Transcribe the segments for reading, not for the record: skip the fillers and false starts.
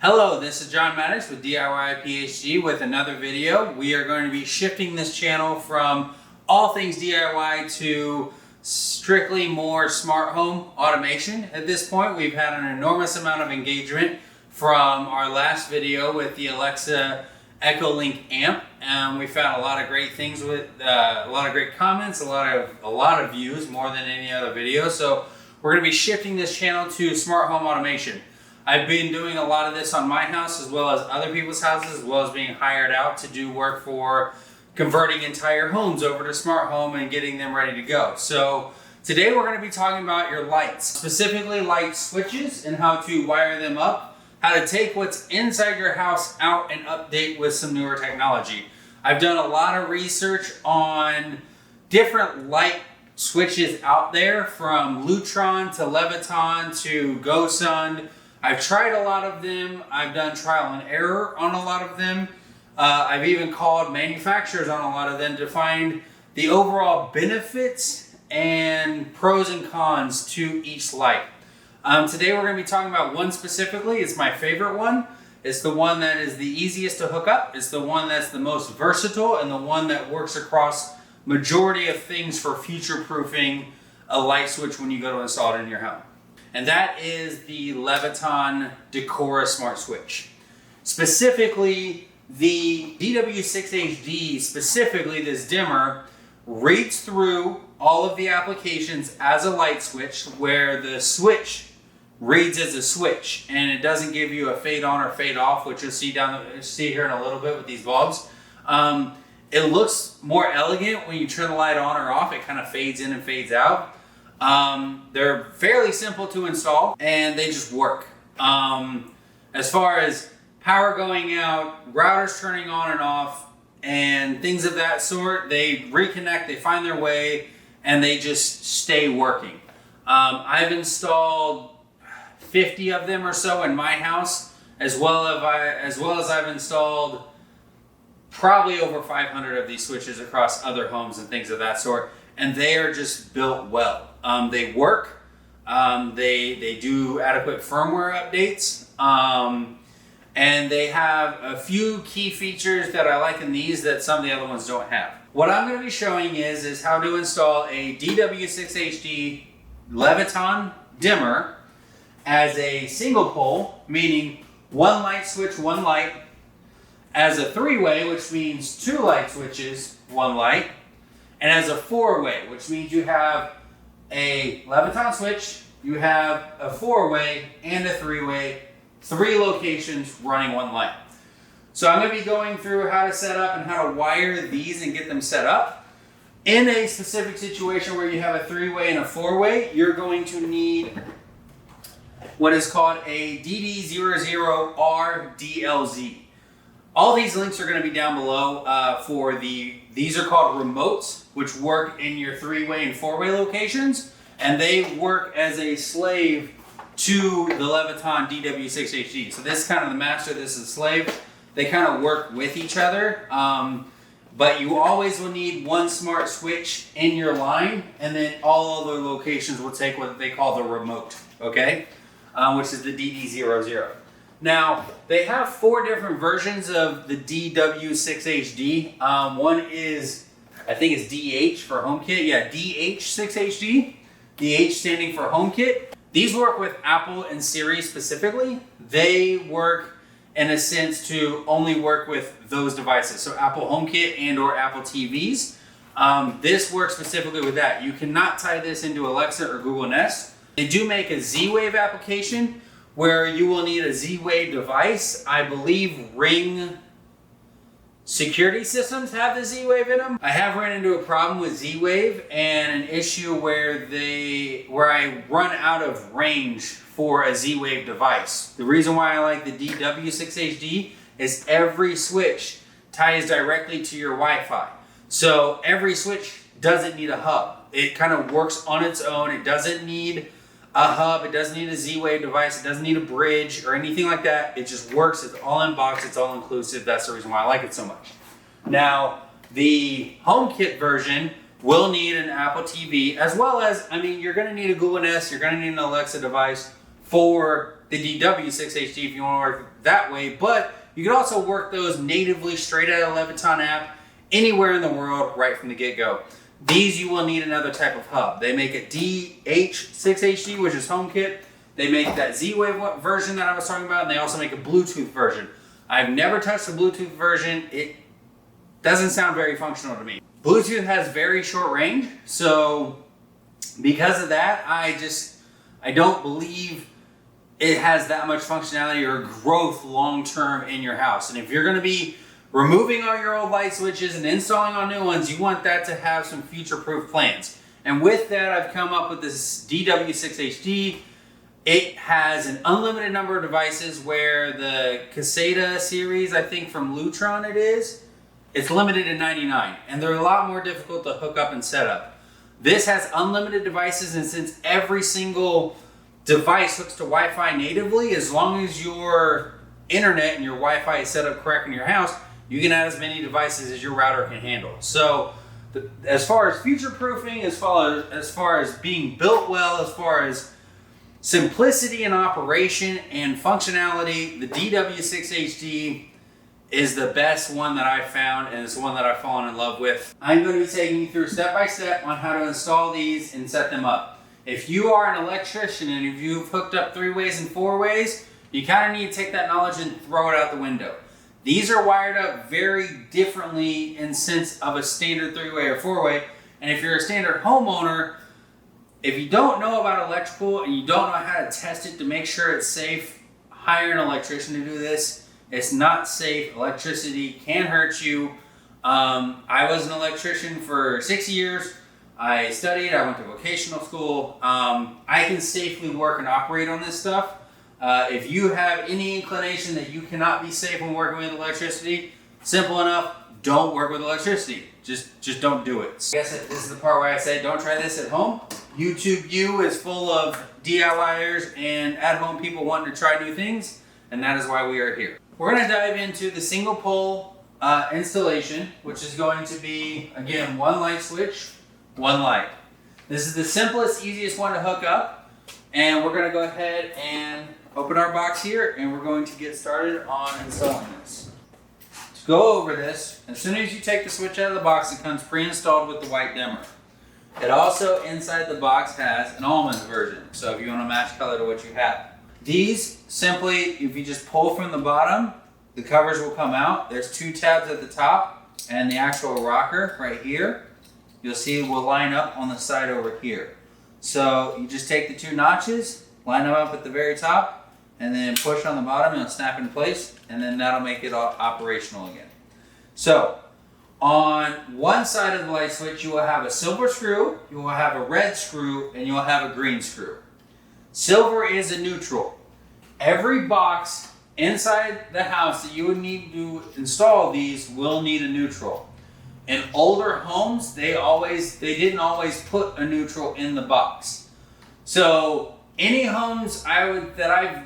Hello, this is John Maddox with DIY PhD with another video. We are going to be shifting this channel from all things DIY to strictly more smart home automation. At this point, we've had an enormous amount of engagement from our last video with the Alexa Echo Link amp, and we found a lot of great things with a lot of great comments, a lot of views, more than any other video. So we're going to be shifting this channel to smart home automation. I've been doing a lot of this on my house as well as other people's houses, as well as being hired out to do work for converting entire homes over to smart home and getting them ready to go. So today we're going to be talking about your lights, specifically light switches and how to wire them up, how to take what's inside your house out and update with some newer technology. I've done a lot of research on different light switches out there, from Lutron to Leviton to GoSund. I've tried a lot of them. I've done trial and error on a lot of them. I've even called manufacturers on a lot of them to find the overall benefits and pros and cons to each light. Today we're going to be talking about one specifically. It's my favorite one. It's the one that is the easiest to hook up. It's the one that's the most versatile and the one that works across majority of things for future-proofing a light switch when you go to install it in your home. And that is the Leviton Decora Smart Switch. Specifically, the DW6HD, specifically this dimmer, reads through all of the applications as a light switch, where the switch reads as a switch, and it doesn't give you a fade on or fade off, which you'll see here in a little bit with these bulbs. It looks more elegant when you turn the light on or off. It kind of fades in and fades out. They're fairly simple to install, and they just work. As far as power going out, routers turning on and off, and things of that sort, they reconnect, they find their way, and they just stay working. I've installed 50 of them or so in my house, as well as I've installed probably over 500 of these switches across other homes and things of that sort, and they are just built well. They work, they do adequate firmware updates, and they have a few key features that I like in these that some of the other ones don't have. What I'm going to be showing is how to install a DW6HD Leviton dimmer as a single pole, meaning one light switch, one light, as a three-way, which means two light switches, one light, and as a four-way, which means you have a Leviton switch, you have a four-way and a three-way, three locations running one light. So I'm going to be going through how to set up and how to wire these and get them set up. In a specific situation where you have a three-way and a four-way, you're going to need what is called a DD00R-DLZ. All these links are going to be down below these are called remotes, which work in your three-way and four-way locations, and they work as a slave to the Leviton DW6HD. So this is kind of the master, this is the slave. They kind of work with each other, but you always will need one smart switch in your line, and then all other locations will take what they call the remote, okay? Which is the DD00. Now, they have four different versions of the DW6HD. One is, I think it's DH for HomeKit. Yeah, DH6HD. DH standing for HomeKit. These work with Apple and Siri specifically. They work in a sense to only work with those devices. So Apple HomeKit and or Apple TVs. This works specifically with that. You cannot tie this into Alexa or Google Nest. They do make a Z-Wave application, where you will need a Z-Wave device. I believe Ring security systems have the Z-Wave in them. I have run into a problem with Z-Wave and an issue where I run out of range for a Z-Wave device. The reason why I like the DW6HD is every switch ties directly to your Wi-Fi. So every switch doesn't need a hub. It kind of works on its own. It doesn't need a hub, it doesn't need a Z-Wave device, it doesn't need a bridge or anything like that. It just works, it's all in box, it's all inclusive. That's the reason why I like it so much. Now, the HomeKit version will need an Apple TV, as well as, you're gonna need a Google Nest, you're gonna need an Alexa device for the DW6HD if you want to work that way, but you can also work those natively straight out of the Leviton app anywhere in the world right from the get-go. These you will need another type of hub. They make a DH6HD, which is HomeKit. They make that Z-Wave version that I was talking about, and they also make a Bluetooth version. I've never touched the Bluetooth version. It doesn't sound very functional to me. Bluetooth has very short range, so because of that, I don't believe it has that much functionality or growth long-term in your house. And if you're gonna be removing all your old light switches and installing all new ones, you want that to have some future-proof plans. And with that, I've come up with this DW6HD. It has an unlimited number of devices, where the Caseta series, I think from Lutron it's limited to 99. And they're a lot more difficult to hook up and set up. This has unlimited devices, and since every single device hooks to Wi-Fi natively, as long as your internet and your Wi-Fi is set up correct in your house, you can add as many devices as your router can handle. So as far as future-proofing, as far as being built well, as far as simplicity in operation and functionality, the DW6HD is the best one that I've found, and it's the one that I've fallen in love with. I'm going to be taking you through step-by-step on how to install these and set them up. If you are an electrician and if you've hooked up 3-ways and 4-ways, you kind of need to take that knowledge and throw it out the window. These are wired up very differently in sense of a standard 3-way or 4-way. And if you're a standard homeowner, if you don't know about electrical and you don't know how to test it to make sure it's safe, hire an electrician to do this. It's not safe. Electricity can hurt you. I was an electrician for 6 years. I studied, I went to vocational school. I can safely work and operate on this stuff. If you have any inclination that you cannot be safe when working with electricity, simple enough, don't work with electricity. Just don't do it. I guess this is the part where I say don't try this at home. YouTube U is full of DIYers and at-home people wanting to try new things, and that is why we are here. We're going to dive into the single pole installation, which is going to be, again, one light switch, one light. This is the simplest, easiest one to hook up, and we're going to go ahead and open our box here, and we're going to get started on installing this. To go over this, as soon as you take the switch out of the box, it comes pre-installed with the white dimmer. It also, inside the box, has an almond version, so if you want to match color to what you have. These, simply, if you just pull from the bottom, the covers will come out. There's 2 tabs at the top, and the actual rocker right here, you'll see it will line up on the side over here. So you just take the 2 notches, line them up at the very top, and then push on the bottom, and it'll snap in place, and then that'll make it all operational again. So on one side of the light switch, you will have a silver screw, you will have a red screw, and you will have a green screw. Silver is a neutral. Every box inside the house that you would need to install these will need a neutral. In older homes, they didn't always put a neutral in the box. So any homes that I've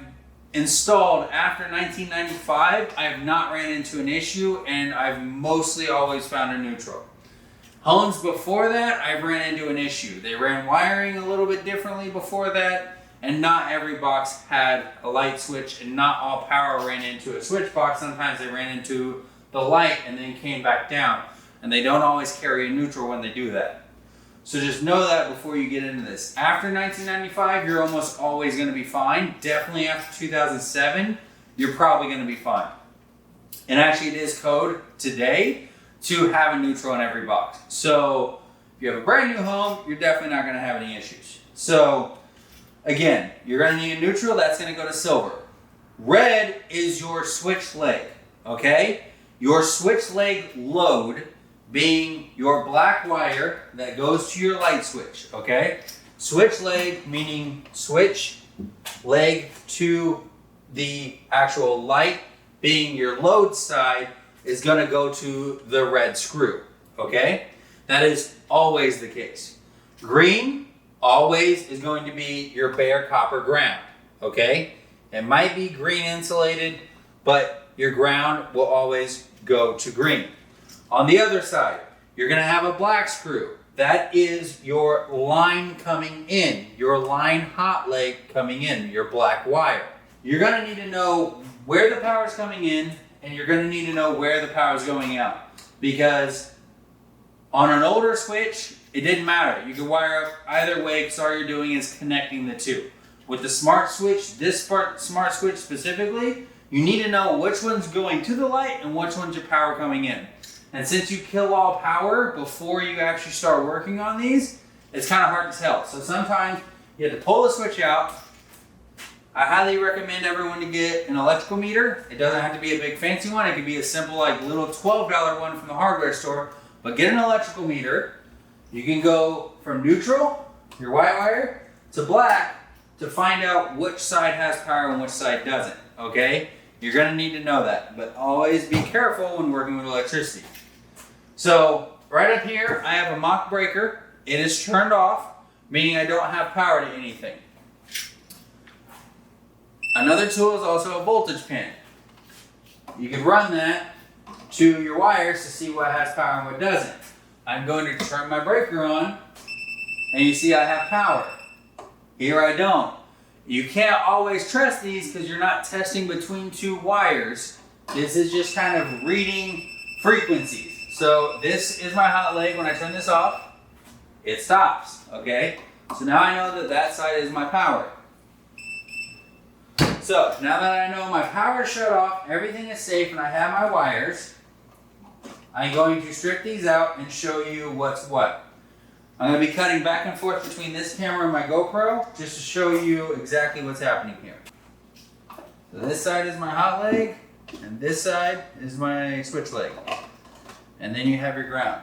installed after 1995, I have not ran into an issue, and I've mostly always found a neutral. Homes before that, I've ran into an issue. They ran wiring a little bit differently before that, and not every box had a light switch, and not all power ran into a switch box. Sometimes they ran into the light and then came back down, and they don't always carry a neutral when they do that. So just know that before you get into this. After 1995, you're almost always going to be fine. Definitely after 2007, you're probably going to be fine. And actually, it is code today to have a neutral in every box. So if you have a brand new home, you're definitely not going to have any issues. So again, you're going to need a neutral. That's going to go to silver. Red is your switch leg, okay? Your switch leg load being your black wire that goes to your light switch, okay? Switch leg meaning switch leg to the actual light being your load side is going to go to the red screw, okay? That is always the case. Green always is going to be your bare copper ground, okay? It might be green insulated, but your ground will always go to green. On the other side, you're going to have a black screw. That is your line coming in, your line hot leg coming in, your black wire. you're going to need to know where the power is coming in, and you're going to need to know where the power is going out. Because on an older switch, it didn't matter. You could wire up either way because all you're doing is connecting the two. With the smart switch, this smart switch specifically, you need to know which one's going to the light and which one's your power coming in. And since you kill all power before you actually start working on these, it's kind of hard to tell. So sometimes you have to pull the switch out. I highly recommend everyone to get an electrical meter. It doesn't have to be a big fancy one. It could be a simple like little $12 one from the hardware store. But get an electrical meter. You can go from neutral, your white wire, to black to find out which side has power and which side doesn't. Okay? You're going to need to know that. But always be careful when working with electricity. So right up here, I have a mock breaker. It is turned off, meaning I don't have power to anything. Another tool is also a voltage pin. You can run that to your wires to see what has power and what doesn't. I'm going to turn my breaker on, and you see I have power. Here I don't. You can't always trust these because you're not testing between two wires. This is just kind of reading frequencies. So this is my hot leg. When I turn this off, it stops, okay? So now I know that that side is my power. So now that I know my power is shut off, everything is safe, and I have my wires, I'm going to strip these out and show you what's what. I'm going to be cutting back and forth between this camera and my GoPro just to show you exactly what's happening here. So this side is my hot leg, and this side is my switch leg. And then you have your ground.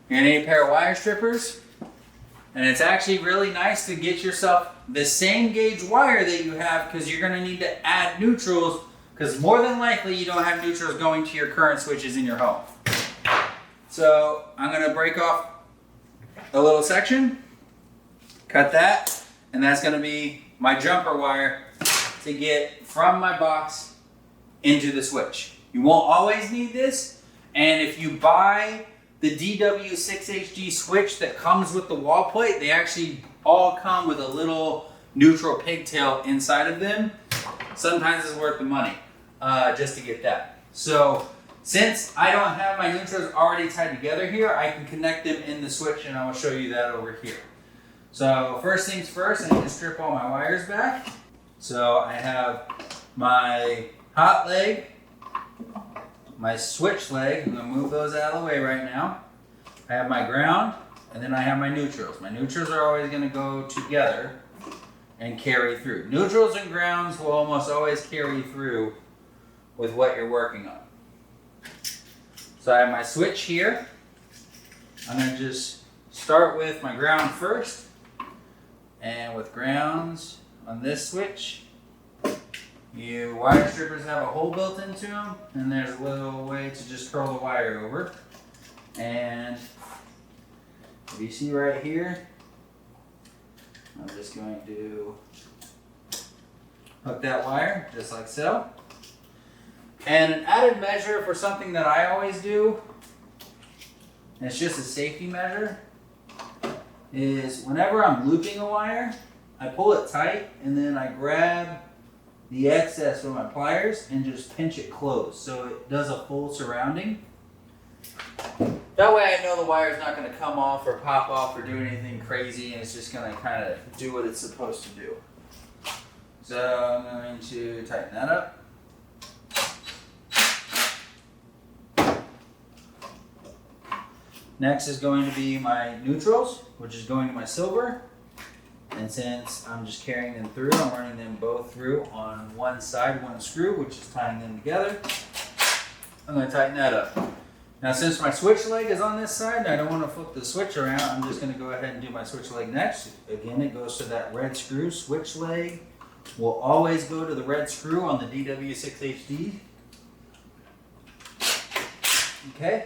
You're going to need a pair of wire strippers. And it's actually really nice to get yourself the same gauge wire that you have because you're going to need to add neutrals because more than likely you don't have neutrals going to your current switches in your home. So I'm going to break off a little section, cut that, and that's going to be my jumper wire to get from my box into the switch. You won't always need this, and if you buy the DW6HD switch that comes with the wall plate, they actually all come with a little neutral pigtail inside of them. Sometimes it's worth the money just to get that. So since I don't have my neutrals already tied together here, I can connect them in the switch, and I will show you that over here. So first things first, I need to strip all my wires back. So I have my hot leg, my switch leg. I'm going to move those out of the way right now. I have my ground, and then I have my neutrals. My neutrals are always going to go together and carry through. Neutrals and grounds will almost always carry through with what you're working on. So I have my switch here. I'm going to just start with my ground first. And with grounds on this switch, your wire strippers have a hole built into them, and there's a little way to just curl the wire over. And if you see right here, I'm just going to hook that wire just like so. And an added measure for something that I always do, and it's just a safety measure, is whenever I'm looping a wire, I pull it tight and then I grab the excess with my pliers and just pinch it closed so it does a full surrounding. That way I know the wire is not going to come off or pop off or do anything crazy, and it's just going to kind of do what it's supposed to do. So I'm going to tighten that up. Next is going to be my neutrals, which is going to my silver. And since I'm just carrying them through, I'm running them both through on one side, one screw, which is tying them together. I'm going to tighten that up. Now since my switch leg is on this side and I don't want to flip the switch around, I'm just going to go ahead and do my switch leg next. Again, it goes to that red screw. Switch leg will always go to the red screw on the DW6HD. Okay.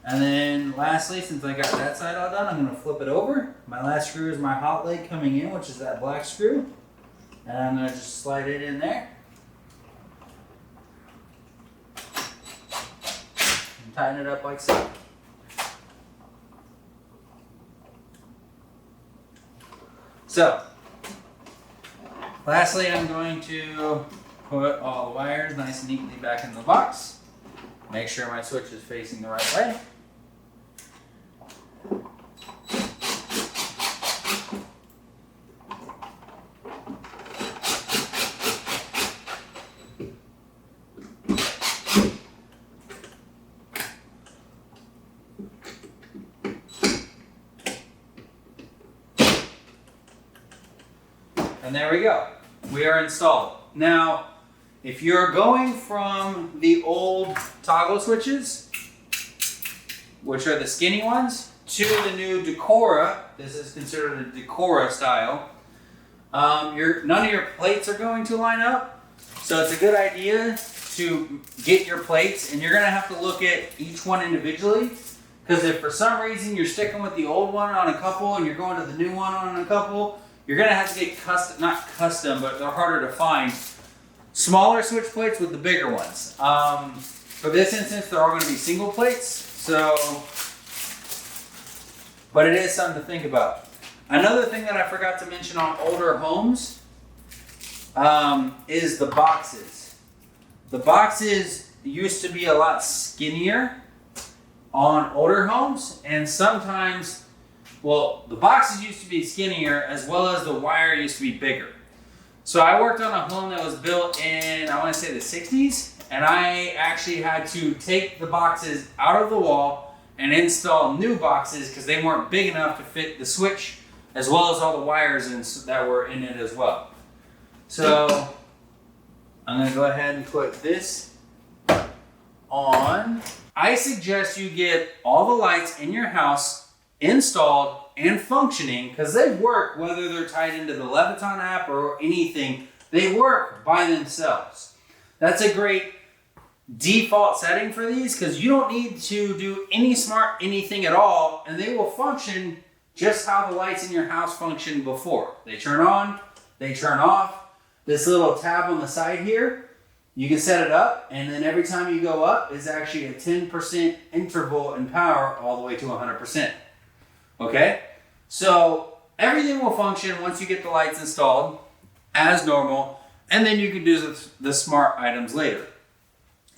And then lastly, since I got that side all done, I'm going to flip it over. My last screw is my hot leg coming in, which is that black screw. And I'm going to just slide it in there. And tighten it up like so. So, Lastly, I'm going to put all the wires nice and neatly back in the box. Make sure my switch is facing the right way. And there we go. We are installed. Now, if you're going from the old toggle switches, which are the skinny ones, to the new Decora, this is considered a Decora style, none of your plates are going to line up. So it's a good idea to get your plates, and you're going to have to look at each one individually. Because if for some reason you're sticking with the old one on a couple and you're going to the new one on a couple, you're going to have to get not custom, but they're harder to find. Smaller switch plates with the bigger ones. For this instance, they're all going to be single plates. But it is something to think about. Another thing that I forgot to mention on older homes is the boxes. The boxes used to be a lot skinnier on older homes, and sometimes, well, the boxes used to be skinnier as well as the wire used to be bigger. So I worked on a home that was built in, I want to say the 60s, and I actually had to take the boxes out of the wall and install new boxes because they weren't big enough to fit the switch as well as all the wires that were in it as well. So I'm going to go ahead and put this on. I suggest you get all the lights in your house installed and functioning, because they work whether they're tied into the Leviton app or anything. They work by themselves. That's a great default setting for these, because you don't need to do any smart anything at all, and they will function just how the lights in your house functioned before. They turn on, they turn off. This little tab on the side here, you can set it up, and then every time you go up is actually a 10% interval in power all the way to 100%. Okay? So everything will function once you get the lights installed as normal, and then you can do the smart items later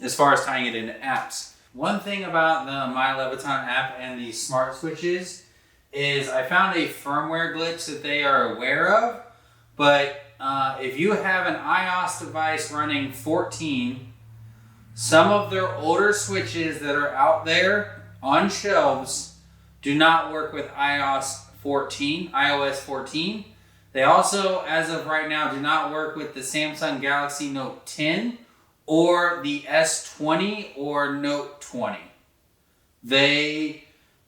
as far as tying it into apps. One thing about the My Leviton app and the smart switches is I found a firmware glitch that they are aware of, but if you have an iOS device running 14, some of their older switches that are out there on shelves do not work with iOS 14. They also, as of right now, do not work with the Samsung Galaxy Note 10 or the S20 or Note 20.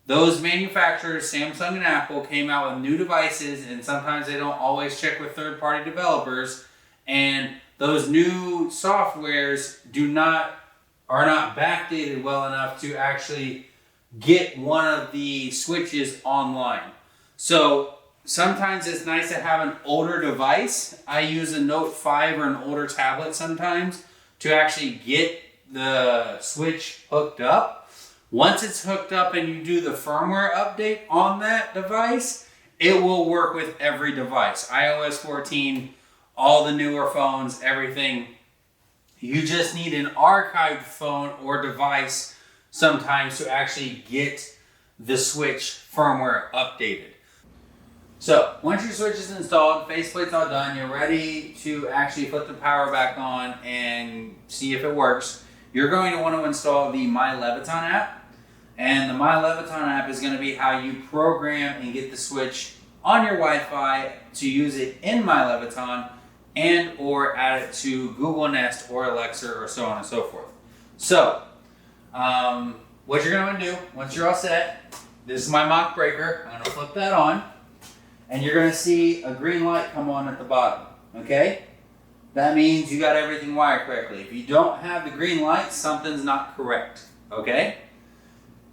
Those manufacturers, Samsung and Apple, came out with new devices, and sometimes they don't always check with third-party developers, and those new softwares are not backdated well enough to actually get one of the switches online. So sometimes it's nice to have an older device. I use a Note 5 or an older tablet sometimes to actually get the switch hooked up. Once it's hooked up and you do the firmware update on that device, it will work with every device. iOS 14, all the newer phones, everything. You just need an archived phone or device sometimes to actually get the switch firmware updated. So once your switch is installed, faceplate's all done, you're ready to actually put the power back on and see if it works. You're going to want to install the My Leviton app. And the My Leviton app is going to be how you program and get the switch on your Wi-Fi to use it in My Leviton, and or add it to Google Nest or Alexa or so on and so forth. So what you're going to do once you're all set, this is my mock breaker. I'm going to flip that on, and you're going to see a green light come on at the bottom. Okay? That means you got everything wired correctly. If you don't have the green light, something's not correct. Okay?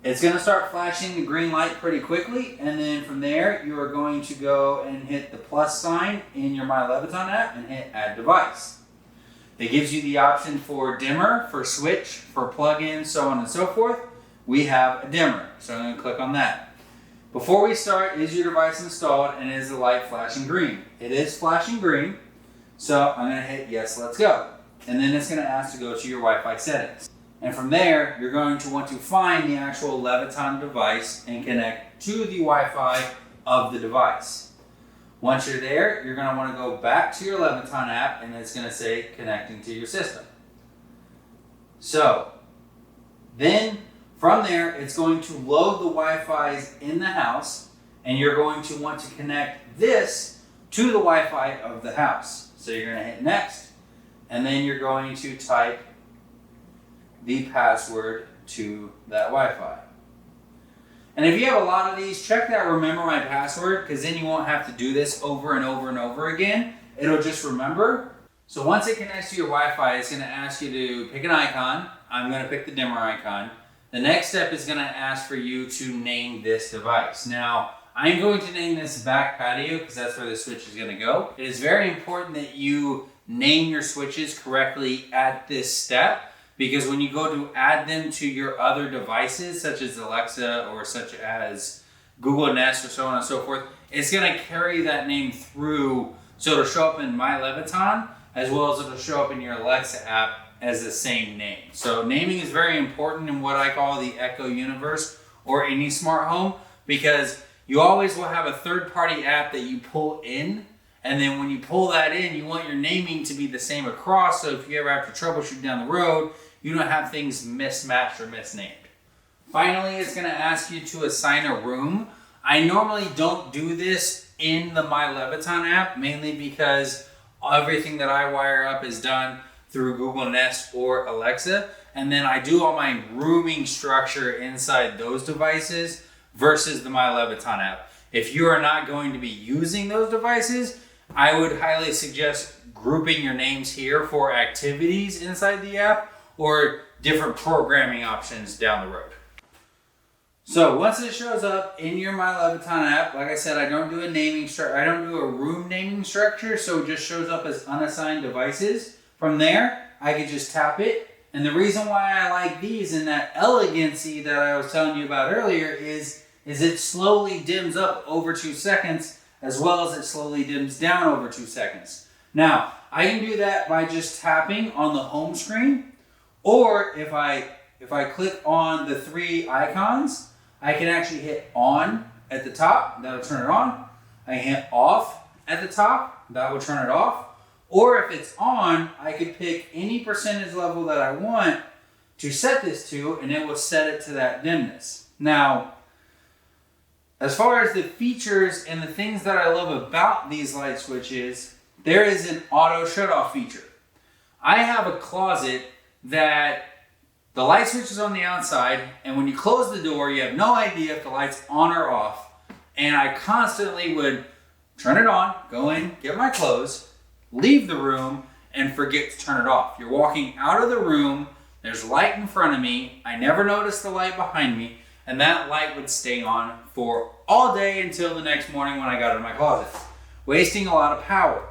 It's going to start flashing the green light pretty quickly, and then from there you are going to go and hit the plus sign in your My Leviton app and hit Add Device. It gives you the option for dimmer, for switch, for plug-in, so on and so forth. We have a dimmer, so I'm going to click on that. Before we start, is your device installed and is the light flashing green? It is flashing green. So I'm going to hit yes, let's go. And then it's going to ask to go to your Wi-Fi settings. And from there, you're going to want to find the actual Leviton device and connect to the Wi-Fi of the device. Once you're there, you're going to want to go back to your Leviton app and it's going to say connecting to your system. So then from there, it's going to load the Wi-Fi's in the house and you're going to want to connect this to the Wi-Fi of the house. So you're going to hit next and then you're going to type the password to that Wi-Fi. And if you have a lot of these, check that remember my password, because then you won't have to do this over and over and over again. It'll just remember. So once it connects to your Wi-Fi, it's going to ask you to pick an icon. I'm going to pick the dimmer icon. The next step is going to ask for you to name this device. Now, I'm going to name this back patio because that's where the switch is going to go. It is very important that you name your switches correctly at this step, because when you go to add them to your other devices, such as Alexa or such as Google Nest or so on and so forth, it's going to carry that name through. So it'll show up in My Leviton, as well as it'll show up in your Alexa app as the same name. So naming is very important in what I call the Echo universe or any smart home, because you always will have a third-party app that you pull in. And then when you pull that in, you want your naming to be the same across. So if you ever have to troubleshoot down the road, you don't have things mismatched or misnamed. Finally, it's going to ask you to assign a room. I normally don't do this in the My Leviton app, mainly because everything that I wire up is done through Google Nest or Alexa. And then I do all my rooming structure inside those devices versus the My Leviton app. If you are not going to be using those devices, I would highly suggest grouping your names here for activities inside the app or different programming options down the road. So once it shows up in your My Leviton app, like I said, I don't do a naming structure. I don't do a room naming structure, so it just shows up as unassigned devices. From there, I could just tap it. And the reason why I like these and that elegancy that I was telling you about earlier is it slowly dims up over 2 seconds, as well as it slowly dims down over 2 seconds. Now, I can do that by just tapping on the home screen, or if I click on the 3 icons, I can actually hit on at the top, that'll turn it on. I can hit off at the top, that will turn it off. Or if it's on, I could pick any percentage level that I want to set this to, and it will set it to that dimness. Now, as far as the features and the things that I love about these light switches, there is an auto shut-off feature. I have a closet that the light switch is on the outside, and when you close the door, you have no idea if the light's on or off. And I constantly would turn it on, go in, get my clothes, leave the room, and forget to turn it off. You're walking out of the room, there's light in front of me, I never noticed the light behind me, and that light would stay on for all day until the next morning when I got out of my closet, wasting a lot of power.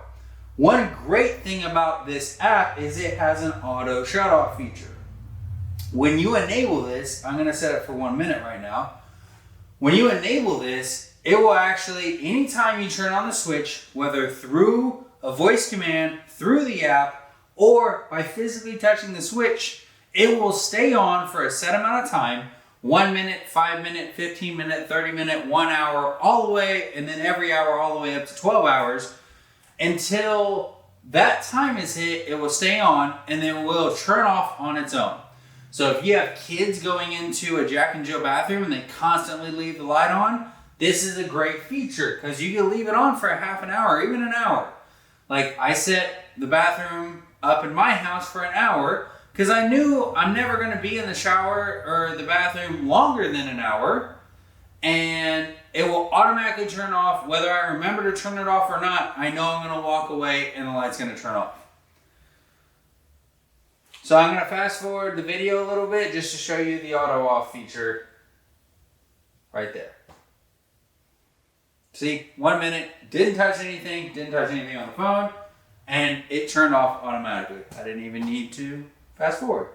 One great thing about this app is it has an auto shut-off feature. When you enable this, I'm going to set it for 1 minute right now. When you enable this, it will actually, anytime you turn on the switch, whether through a voice command, through the app, or by physically touching the switch, it will stay on for a set amount of time, 1 minute, 5 minute, 15 minute, 30 minute, 1 hour, all the way, and then every hour all the way up to 12 hours, until that time is hit. It will stay on, and then will turn off on its own. So if you have kids going into a Jack and Jill bathroom and they constantly leave the light on, this is a great feature because you can leave it on for a half an hour, even an hour. Like I set the bathroom up in my house for an hour because I knew I'm never going to be in the shower or the bathroom longer than an hour, and it will automatically turn off whether I remember to turn it off or not. I know I'm going to walk away and the light's going to turn off. So I'm going to fast forward the video a little bit just to show you the auto off feature right there. See, 1 minute, didn't touch anything on the phone, and it turned off automatically. I didn't even need to fast forward.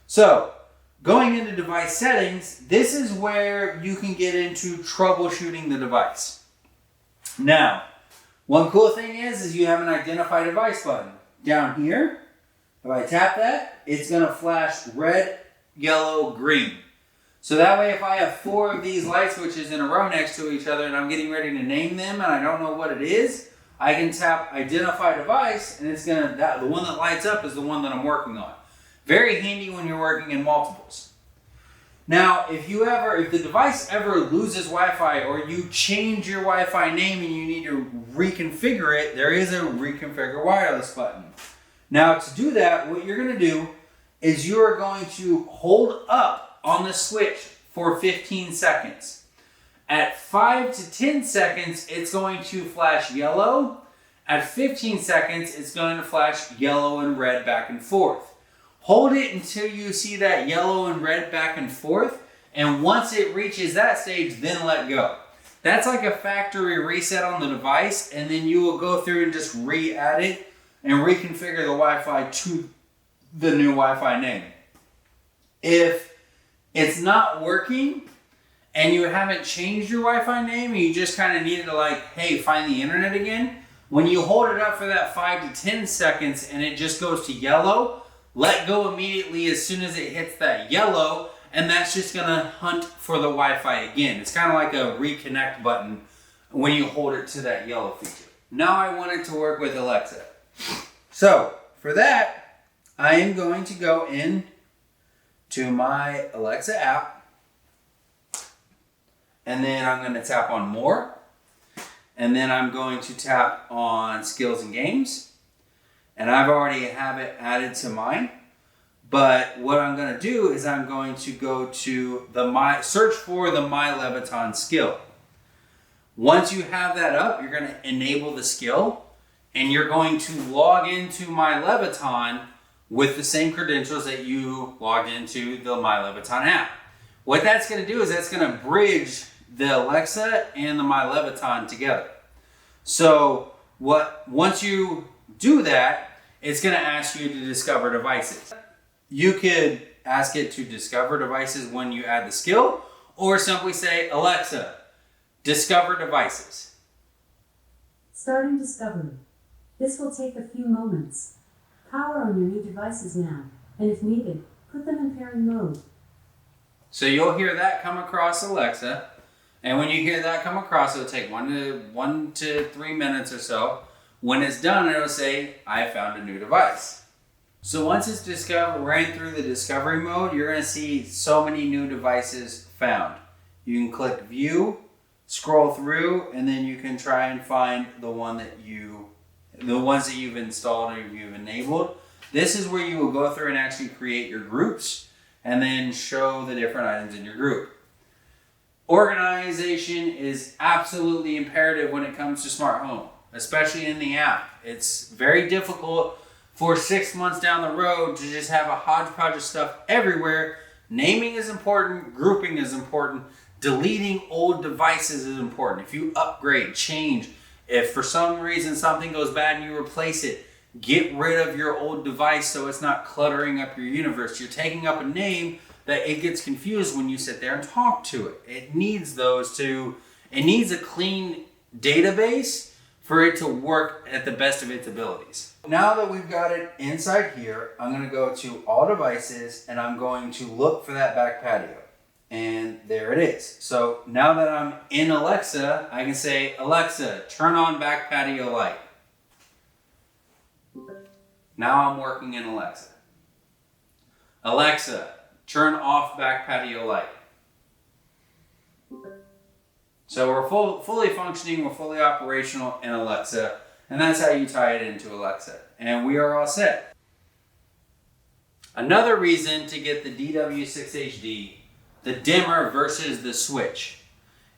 So, going into device settings, this is where you can get into troubleshooting the device. Now, One cool thing is you have an identify device button. Down here, if I tap that, it's going to flash red, yellow, green. So that way if I have 4 of these light switches in a row next to each other and I'm getting ready to name them and I don't know what it is, I can tap identify device and it's going to, the one that lights up is the one that I'm working on. Very handy when you're working in multiples. Now, if the device ever loses Wi-Fi or you change your Wi-Fi name and you need to reconfigure it, there is a reconfigure wireless button. Now, to do that, what you're going to do is you are going to hold up on the switch for 15 seconds. At 5 to 10 seconds, it's going to flash yellow. At 15 seconds, it's going to flash yellow and red back and forth. Hold it until you see that yellow and red back and forth, and once it reaches that stage, then let go. That's like a factory reset on the device, and then you will go through and just re-add it and reconfigure the Wi-Fi to the new Wi-Fi name. If it's not working and you haven't changed your Wi-Fi name and you just kind of needed to hey, find the internet again, when you hold it up for that 5 to 10 seconds and it just goes to yellow, let go immediately as soon as it hits that yellow, and that's just going to hunt for the Wi-Fi again. It's kind of like a reconnect button when you hold it to that yellow feature. Now I want it to work with Alexa. So for that, I am going to go in to my Alexa app, and then I'm going to tap on More, and then I'm going to tap on Skills and Games, and I've already have it added to mine. But what I'm going to do is I'm going to go to search for the My Leviton skill. Once you have that up, you're going to enable the skill, and you're going to log into My Leviton with the same credentials that you logged into the My Leviton app. What that's going to do is that's going to bridge the Alexa and the My Leviton together. So once you do that, it's going to ask you to discover devices. You could ask it to discover devices when you add the skill, or simply say, Alexa, discover devices. Starting discovery. This will take a few moments. Power on your new devices now, and if needed, put them in pairing mode. So you'll hear that come across Alexa, and when you hear that come across, it'll take 1 to 3 minutes or so. When it's done, it'll say, I found a new device. So once it's ran through the discovery mode, you're going to see so many new devices found. You can click view, scroll through, and then you can try and find the ones that you've installed or you've enabled. This is where you will go through and actually create your groups and then show the different items in your group. Organization is absolutely imperative when it comes to smart home, especially in the app. It's very difficult for 6 months down the road to just have a hodgepodge of stuff everywhere. Naming is important, grouping is important, deleting old devices is important. If you upgrade, change, if for some reason something goes bad and you replace it, get rid of your old device so it's not cluttering up your universe. You're taking up a name that it gets confused when you sit there and talk to it. It needs a clean database for it to work at the best of its abilities. Now that we've got it inside here, I'm going to go to all devices and I'm going to look for that back patio. And there it is. So now that I'm in Alexa, I can say, Alexa, turn on back patio light. Now I'm working in Alexa. Alexa, turn off back patio light. So we're fully functioning, we're fully operational in Alexa, and that's how you tie it into Alexa. And we are all set. Another reason to get the DW6HD, the dimmer versus the switch,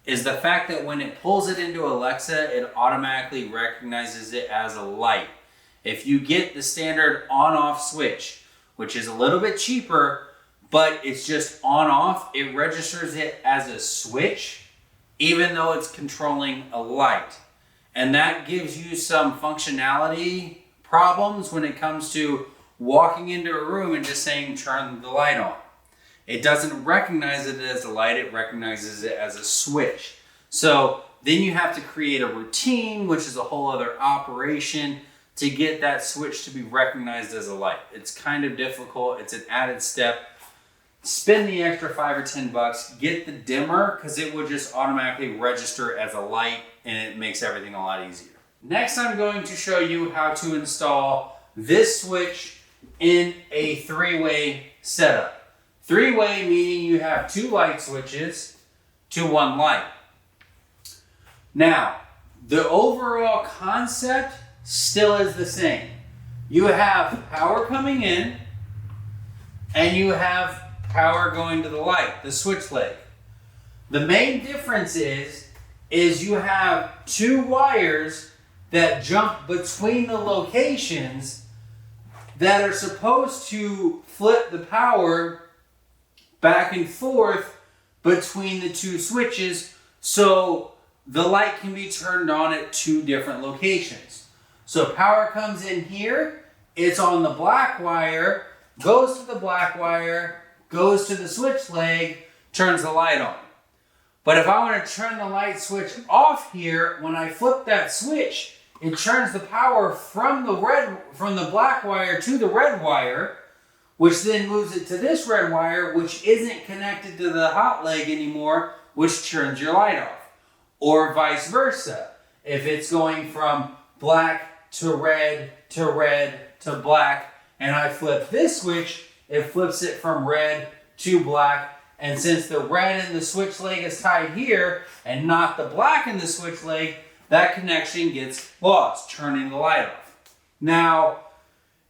is the fact that when it pulls it into Alexa, it automatically recognizes it as a light. If you get the standard on-off switch, which is a little bit cheaper, but it's just on-off, it registers it as a switch, even though it's controlling a light. And that gives you some functionality problems when it comes to walking into a room and just saying, turn the light on. It doesn't recognize it as a light, it recognizes it as a switch. So then you have to create a routine, which is a whole other operation to get that switch to be recognized as a light. It's kind of difficult. It's an added step. Spend the extra $5 or $10, get the dimmer, because it will just automatically register as a light and it makes everything a lot easier. Next, I'm going to show you how to install this switch in a three-way setup. Three-way meaning you have 2 light switches to 1 light. Now, the overall concept still is the same. You have power coming in and you have power going to the light, the switch leg. The main difference is you have 2 wires that jump between the locations that are supposed to flip the power back and forth between the 2 switches so the light can be turned on at 2 different locations. So power comes in here, it's on the black wire, goes to the black wire, goes to the switch leg, turns the light on. But if I want to turn the light switch off here, when I flip that switch, it turns the power from the black wire to the red wire, which then moves it to this red wire, which isn't connected to the hot leg anymore, which turns your light off. Or vice versa. If it's going from black to red to black, and I flip this switch, it flips it from red to black. And since the red in the switch leg is tied here and not the black in the switch leg, that connection gets lost, turning the light off. Now,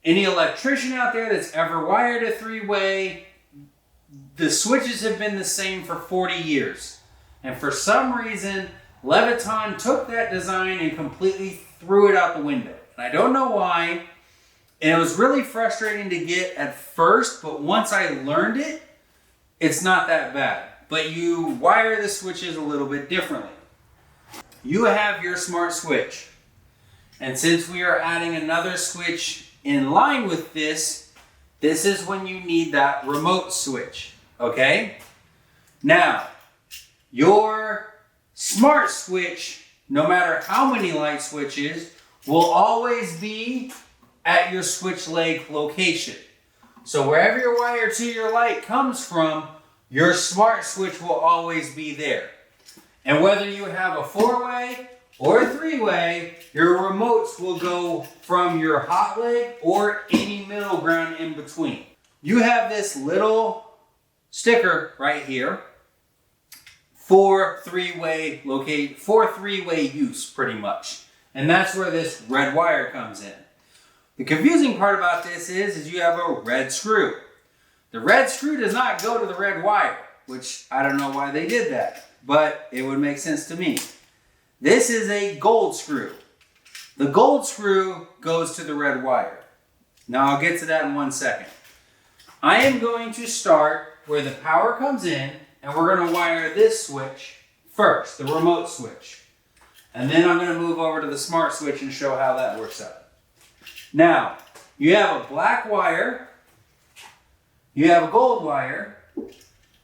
any electrician out there that's ever wired a three-way, the switches have been the same for 40 years. And for some reason, Leviton took that design and completely threw it out the window. And I don't know why. And it was really frustrating to get at first, but once I learned it, it's not that bad. But you wire the switches a little bit differently. You have your smart switch. And since we are adding another switch in line with this is when you need that remote switch. Okay? Now, your smart switch, no matter how many light switches, will always be at your switch leg location. So wherever your wire to your light comes from, your smart switch will always be there. And whether you have a 4-way or a 3-way, your remotes will go from your hot leg or any middle ground in between. You have this little sticker right here for 3-way use pretty much. And that's where this red wire comes in. The confusing part about this is you have a red screw. The red screw does not go to the red wire, which I don't know why they did that, but it would make sense to me. This is a gold screw. The gold screw goes to the red wire. Now I'll get to that in 1 second. I am going to start where the power comes in, and we're going to wire this switch first, the remote switch. And then I'm going to move over to the smart switch and show how that works out. Now, you have a black wire, you have a gold wire,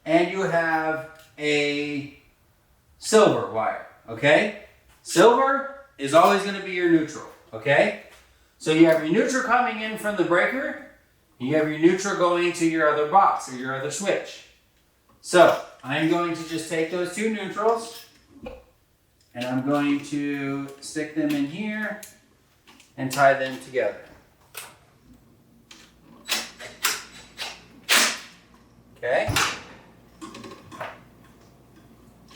and you have a silver wire, okay? Silver is always going to be your neutral, okay? So you have your neutral coming in from the breaker, and you have your neutral going to your other box or your other switch. So, I'm going to just take those 2 neutrals, and I'm going to stick them in here and tie them together. Okay?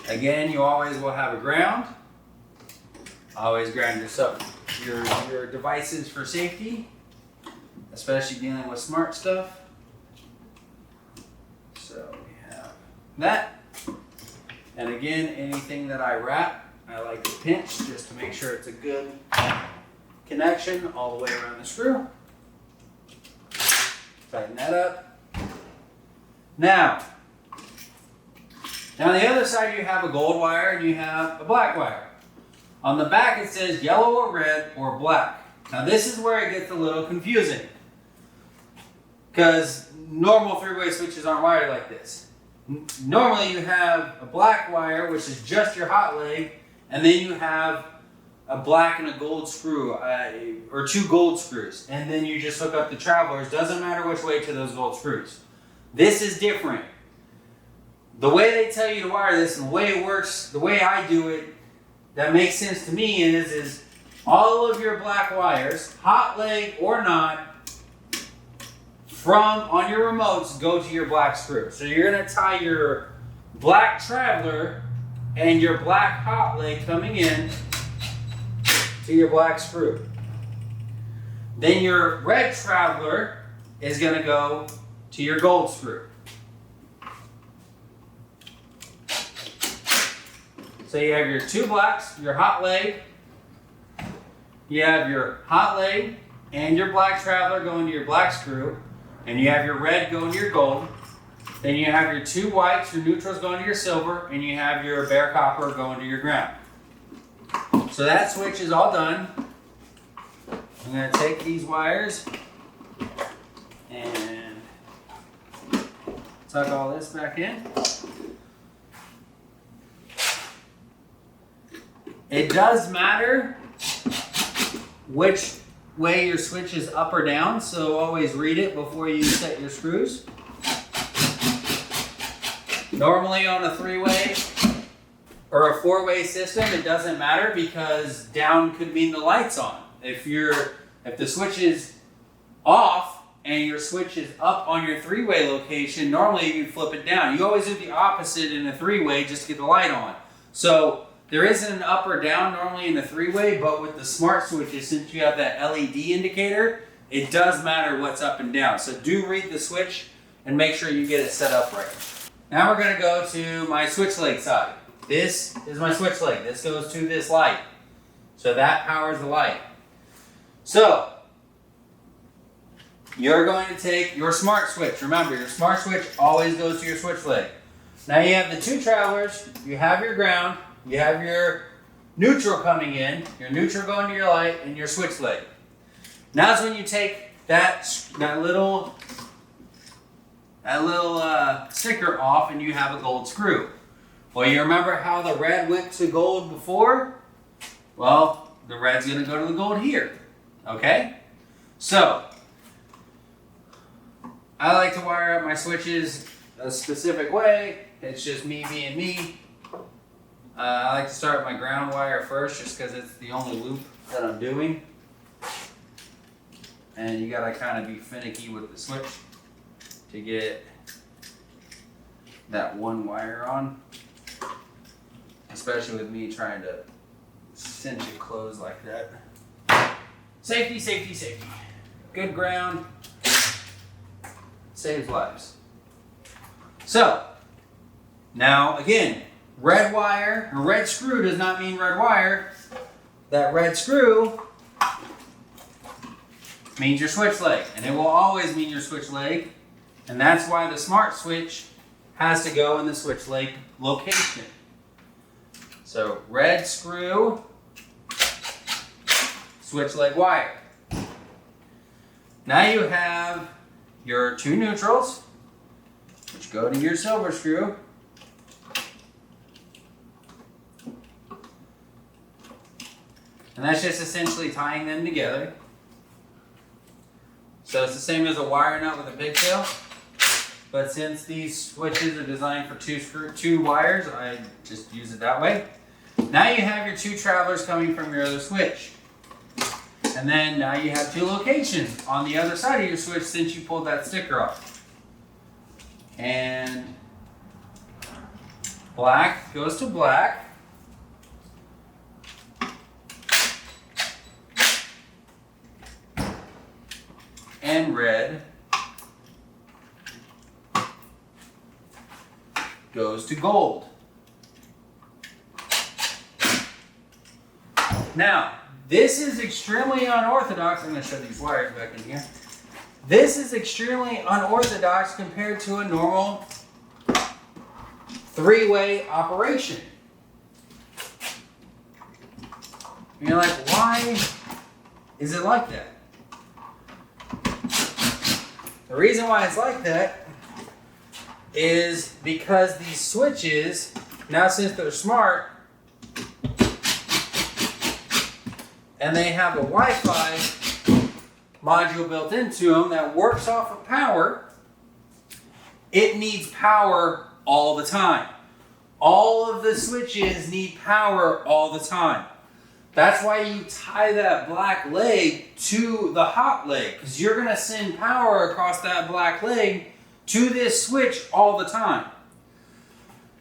Again, you always will have a ground. Always ground your devices for safety, especially dealing with smart stuff. So we have that. And again, anything that I wrap, I like to pinch just to make sure it's a good connection all the way around the screw. Tighten that up. Now on the other side you have a gold wire and you have a black wire. On the back it says yellow or red or black. Now this is where it gets a little confusing, because normal 3-way switches aren't wired like this. Normally you have a black wire, which is just your hot leg, and then you have a black and a gold screw, or 2 gold screws, and then you just hook up the travelers. Doesn't matter which way to those gold screws. This is different. The way they tell you to wire this and the way it works, the way I do it, that makes sense to me is all of your black wires, hot leg or not, from on your remotes go to your black screw. So you're going to tie your black traveler and your black hot leg coming in to your black screw. Then your red traveler is going to go to your gold screw. So you have your 2 blacks, your hot leg, you have your hot leg and your black traveler going to your black screw, and you have your red going to your gold. Then you have your 2 whites, your neutrals going to your silver, and you have your bare copper going to your ground. So that switch is all done. I'm going to take these wires and tuck all this back in. It does matter which way your switch is up or down, so always read it before you set your screws. Normally on a 3-way or a 4-way system, it doesn't matter because down could mean the light's on. If the switch is off and your switch is up on your 3-way location, normally you flip it down. You always do the opposite in a 3-way just to get the light on. So there isn't an up or down normally in a 3-way, but with the smart switches, since you have that LED indicator, it does matter what's up and down. So do read the switch and make sure you get it set up right. Now we're going to go to my switch leg side. This is my switch leg. This goes to this light. So that powers the light. So you're going to take your smart switch. Remember, your smart switch always goes to your switch leg. Now you have the 2 travelers, you have your ground, you have your neutral coming in, your neutral going to your light, and your switch leg. Now's when you take that little sticker off and you have a gold screw. Well, you remember how the red went to gold before? Well, the red's going to go to the gold here. Okay? So, I like to wire up my switches a specific way. It's just me being me. I like to start with my ground wire first just because it's the only loop that I'm doing. And you gotta kind of be finicky with the switch to get that one wire on. Especially with me trying to cinch it closed like that. Safety, safety, safety. Good ground saves lives. So, now again, red wire, or red screw does not mean red wire. That red screw means your switch leg, and it will always mean your switch leg, and that's why the smart switch has to go in the switch leg location. So red screw, switch leg wire. Now you have your 2 neutrals, which go to your silver screw. And that's just essentially tying them together. So it's the same as a wire nut with a pigtail. But since these switches are designed for 2 wires, I just use it that way. Now you have your 2 travelers coming from your other switch. And then now you have 2 locations on the other side of your switch since you pulled that sticker off. And black goes to black. And red goes to gold. Now, this is extremely unorthodox. I'm going to show these wires back in here. This is extremely unorthodox compared to a normal 3-way operation. And you're like, why is it like that? The reason why it's like that is because these switches, now since they're smart, and they have a Wi-Fi module built into them that works off of power, it needs power all the time. All of the switches need power all the time. That's why you tie that black leg to the hot leg, because you're going to send power across that black leg to this switch all the time.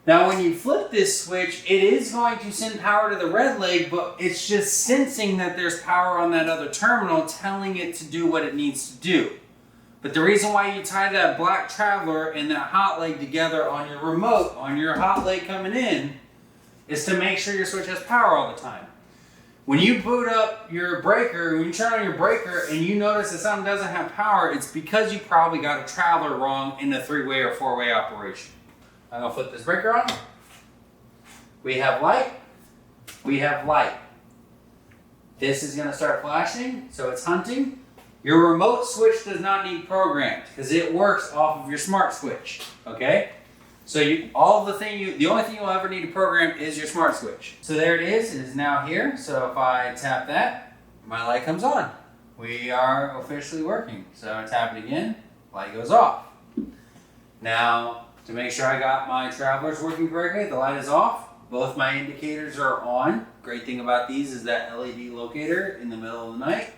Now when you flip this switch, it is going to send power to the red leg, but it's just sensing that there's power on that other terminal, telling it to do what it needs to do. But the reason why you tie that black traveler and that hot leg together on your remote, on your hot leg coming in, is to make sure your switch has power all the time. When you boot up your breaker, when you turn on your breaker and you notice that something doesn't have power, it's because you probably got a traveler wrong in a 3-way or 4-way operation. I'm going to flip this breaker on. We have light. We have light. This is going to start flashing, so it's hunting. Your remote switch does not need programmed because it works off of your smart switch. Okay? So the only thing you'll ever need to program is your smart switch. So there it is now here. So if I tap that, my light comes on. We are officially working. So I tap it again, light goes off. Now, to make sure I got my travelers working correctly, the light is off. Both my indicators are on. Great thing about these is that LED locator in the middle of the night.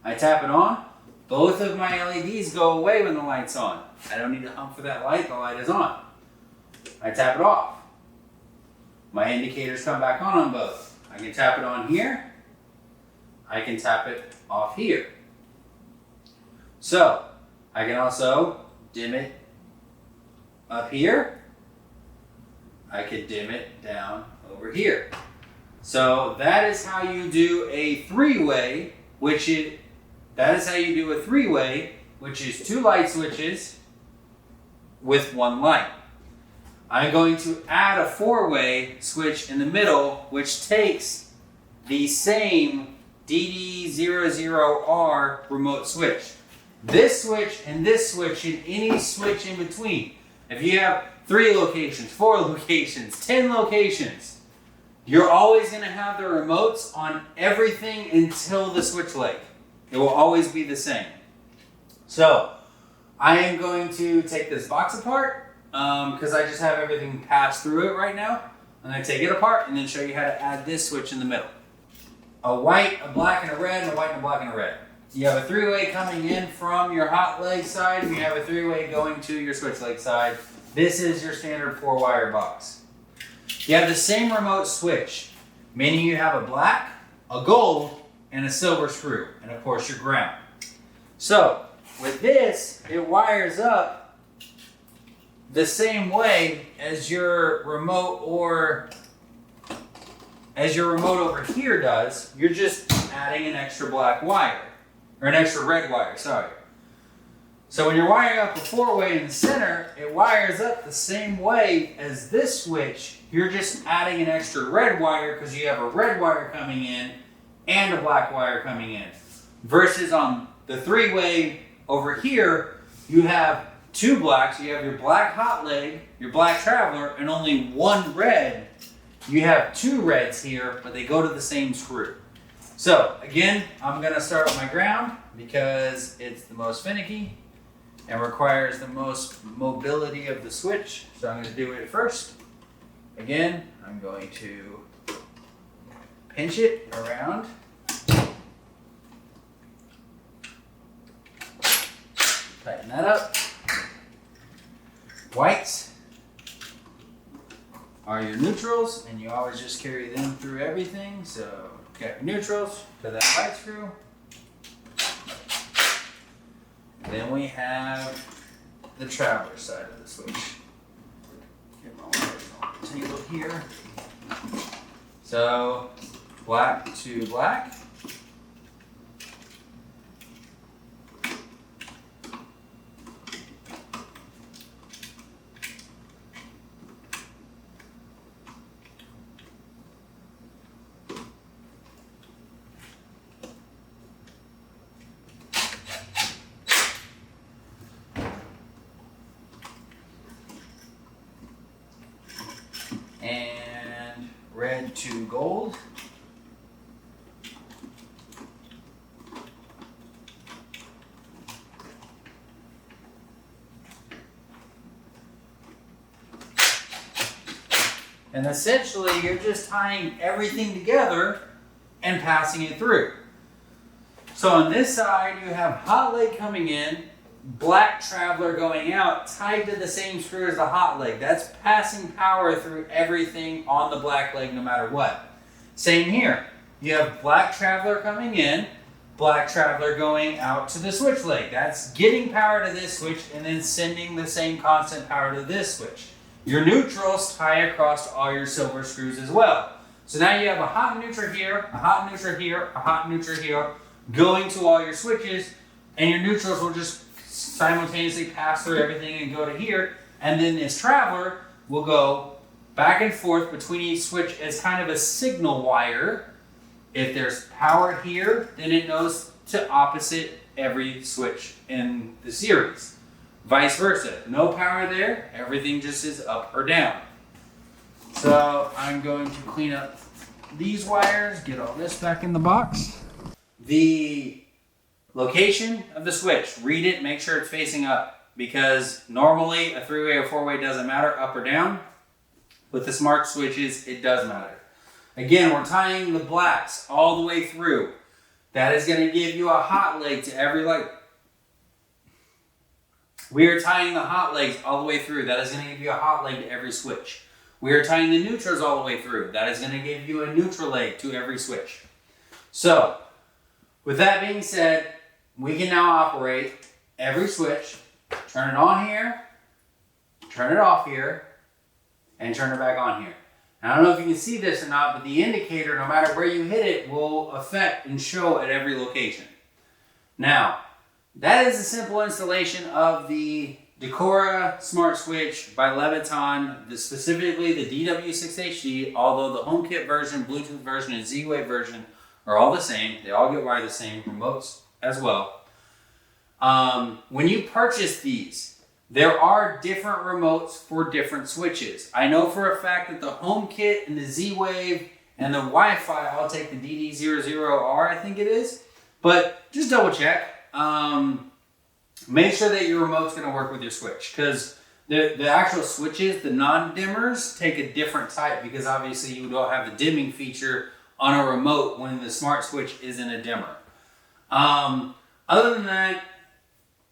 I tap it on. Both of my LEDs go away when the light's on. I don't need to hump for that light, the light is on. I tap it off. My indicators come back on both. I can tap it on here. I can tap it off here. So, I can also dim it up here. I could dim it down over here. So that is how you do a 3-way, which is 2 light switches with 1 light. I'm going to add a 4-way switch in the middle, which takes the same DD00R remote switch. This switch and this switch and any switch in between. If you have 3 locations, 4 locations, 10 locations, you're always going to have the remotes on everything until the switch leg. It will always be the same. So, I am going to take this box apart because I just have everything passed through it right now. I'm going to take it apart and then show you how to add this switch in the middle. A white, a black, and a red, and a white, and a black, and a red. You have a 3-way coming in from your hot leg side, and you have a 3-way going to your switch leg side. This is your standard 4-wire box. You have the same remote switch, meaning you have a black, a gold, and a silver screw, and of course your ground. So, with this, it wires up the same way as your remote over here does. You're just adding an extra black wire, or an extra red wire, sorry. So when you're wiring up a 4-way in the center, it wires up the same way as this switch. You're just adding an extra red wire because you have a red wire coming in and a black wire coming in. Versus on the 3-way over here, you have 2 blacks. You have your black hot leg, your black traveler, and only 1 red. You have 2 reds here, but they go to the same screw. So again, I'm going to start with my ground because it's the most finicky and requires the most mobility of the switch. So I'm going to do it first. Again, I'm going to pinch it around. Tighten that up. Whites are your neutrals, and you always just carry them through everything. So, got your neutrals to that white screw. Then we have the traveler side of the switch. Get my wires all tangled here. So, black to black. And red to gold. And essentially, you're just tying everything together and passing it through. So on this side, you have hot leg coming in, black traveler going out, tied to the same screw as the hot leg. That's passing power through everything on the black leg no matter what. Same here. You have black traveler coming in, black traveler going out to the switch leg. That's getting power to this switch and then sending the same constant power to this switch. Your neutrals tie across all your silver screws as well. So now you have a hot neutral here, a hot neutral here, a hot neutral here, going to all your switches, and your neutrals will just simultaneously pass through everything and go to here. And then this traveler will go back and forth between each switch as kind of a signal wire. If there's power here, then it knows to opposite every switch in the series. Vice versa. No power there, everything just is up or down. So I'm going to clean up these wires, get all this back in the box. The location of the switch, read it, make sure it's facing up, because normally a 3-way or 4-way doesn't matter, up or down. With the smart switches, it does matter. Again, we're tying the blacks all the way through. That is going to give you a hot leg to every light. We are tying the hot legs all the way through. That is going to give you a hot leg to every switch. We are tying the neutrals all the way through. That is going to give you a neutral leg to every switch. So, with that being said, we can now operate every switch, turn it on here, turn it off here, and turn it back on here. Now, I don't know if you can see this or not, but the indicator, no matter where you hit it, will affect and show at every location. Now, that is a simple installation of the Decora Smart Switch by Leviton, specifically the DW6HD, although the HomeKit version, Bluetooth version, and Z-Wave version are all the same. They all get wired the same, remotes as well. When you purchase these, there are different remotes for different switches. I know for a fact that the HomeKit and the Z-Wave and the Wi-Fi, I'll take the DD00R, I think it is. But just double check. Make sure that your remote's going to work with your switch, because the actual switches, the non-dimmers, take a different type, because obviously you don't have the dimming feature on a remote when the smart switch isn't a dimmer. Other than that,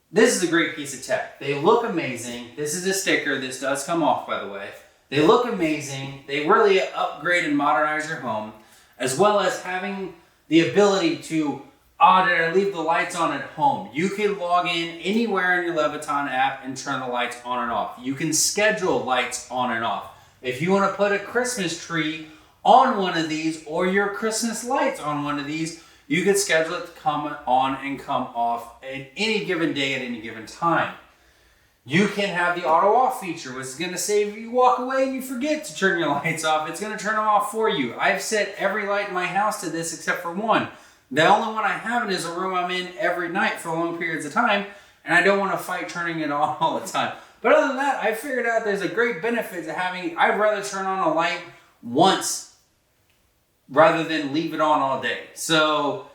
this is a great piece of tech. They look amazing. This is a sticker. This does come off, by the way. They look amazing. They really upgrade and modernize your home, as well as having the ability to, did I leave the lights on at home? You can log in anywhere in your Leviton app and turn the lights on and off. You can schedule lights on and off. If you want to put a Christmas tree on one of these, or your Christmas lights on one of these, you can schedule it to come on and come off at any given day at any given time. You can have the auto off feature, which is going to save you walk away and you forget to turn your lights off. It's going to turn them off for you. I've set every light in my house to this except for one. The only one I haven't is a room I'm in every night for long periods of time, and I don't want to fight turning it on all the time. But other than that, I figured out there's a great benefit to having, I'd rather turn on a light once rather than leave it on all day. So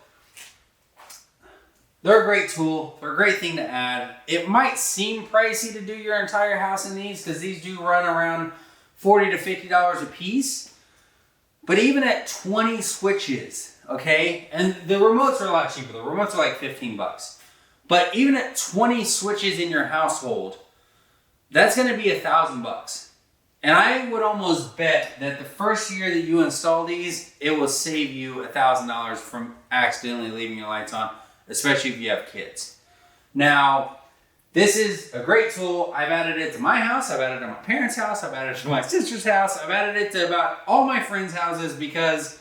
they're a great tool. They're a great thing to add. It might seem pricey to do your entire house in these, because these do run around $40 to $50 a piece. But even at 20 switches, okay, and the remotes are a lot cheaper. The remotes are like 15 bucks. But even at 20 switches in your household, that's going to be $1,000 bucks. And I would almost bet that the first year that you install these, it will save you $1,000 from accidentally leaving your lights on, especially if you have kids. Now, this is a great tool. I've added it to my house. I've added it to my parents' house. I've added it to my sister's house. I've added it to about all my friends' houses, because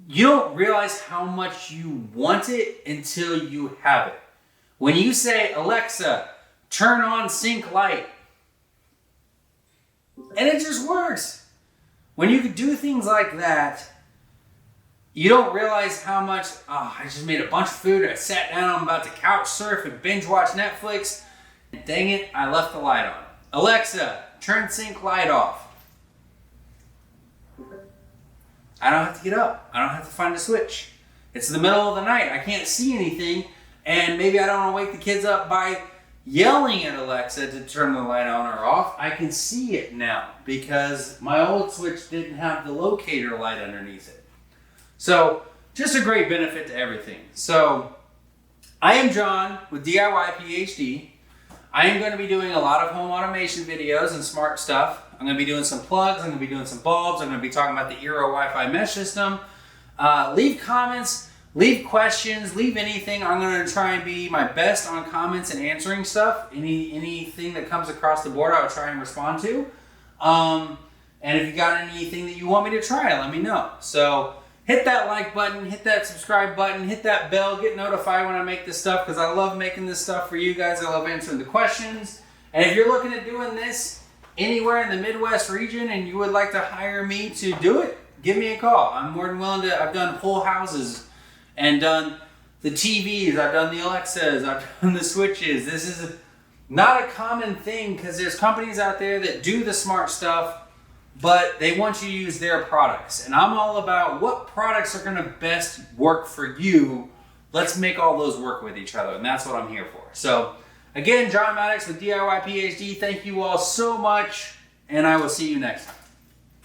you don't realize how much you want it until you have it. When you say, Alexa, turn on sink light, and it just works. When you can do things like that, you don't realize how much, I just made a bunch of food, I sat down, I'm about to couch surf and binge watch Netflix, and dang it, I left the light on. Alexa, turn sink light off. I don't have to get up. I don't have to find a switch. It's the middle of the night. I can't see anything, and maybe I don't want to wake the kids up by yelling at Alexa to turn the light on or off, I can see it now because my old switch didn't have the locator light underneath it. So just a great benefit to everything. So I am John with DIY PhD. I am going to be doing a lot of home automation videos and smart stuff. I'm going to be doing some plugs, I'm going to be doing some bulbs, I'm going to be talking about the Eero Wi-Fi mesh system. Leave comments, leave questions, leave anything. I'm going to try and be my best on comments and answering stuff. Anything that comes across the board, I'll try and respond to. And if you got anything that you want me to try, let me know. So hit that like button, hit that subscribe button, hit that bell, get notified when I make this stuff because I love making this stuff for you guys. I love answering the questions. And if you're looking at doing this anywhere in the Midwest region and you would like to hire me to do it, give me a call. I'm more than willing to. I've done whole houses and done the TVs, I've done the Alexas, I've done the switches. This is not a common thing because there's companies out there that do the smart stuff, but they want you to use their products. And I'm all about what products are going to best work for you. Let's make all those work with each other. And that's what I'm here for. So again, John Maddox with DIY PhD. Thank you all so much. And I will see you next time.